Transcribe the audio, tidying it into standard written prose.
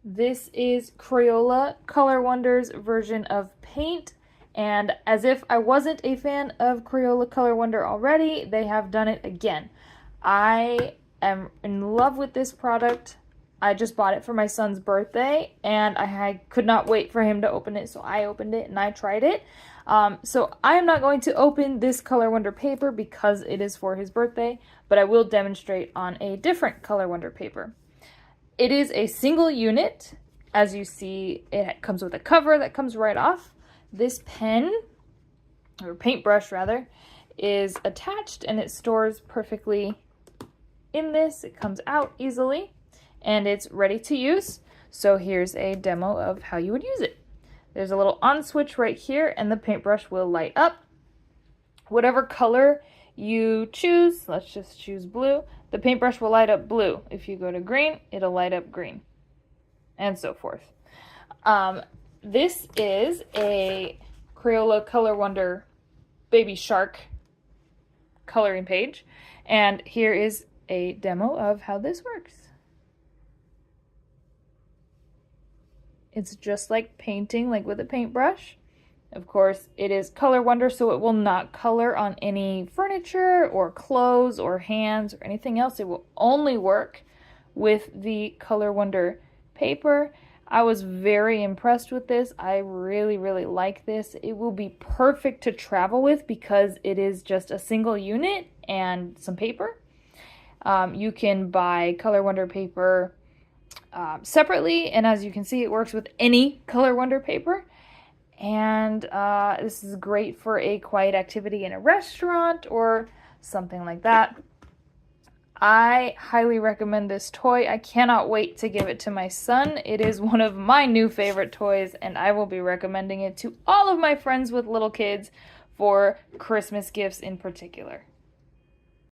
This is Crayola Color Wonders version of paint, and as if I wasn't a fan of Crayola Color Wonder already, they have done it again. I am in love with this product. I just bought it for my son's birthday, and I could not wait for him to open it, so I opened it and I tried it. So I am not going to open this Color Wonder paper because it is for his birthday, but I will demonstrate on a different Color Wonder paper. It is a single unit. As you see, it comes with a cover that comes right off. This pen, or paintbrush rather, is attached and it stores perfectly in this. It comes out easily and it's ready to use. So here's a demo of how you would use it. There's a little on switch right here and the paintbrush will light up. Whatever color you choose, let's just choose blue, the paintbrush will light up blue. If you go to green, it'll light up green, and so forth. This is a Crayola Color Wonder Baby Shark coloring page, and here is a demo of how this works. It's just like painting, like with a paintbrush. Of course, it is Color Wonder, so it will not color on any furniture or clothes or hands or anything else. It will only work with the Color Wonder paper. I was very impressed with this. I really, really like this. It will be perfect to travel with because it is just a single unit and some paper. You can buy Color Wonder paper separately, and as you can see, it works with any Color Wonder paper. And this is great for a quiet activity in a restaurant or something like that. I highly recommend this toy. I cannot wait to give it to my son. It is one of my new favorite toys, and I will be recommending it to all of my friends with little kids for Christmas gifts in particular.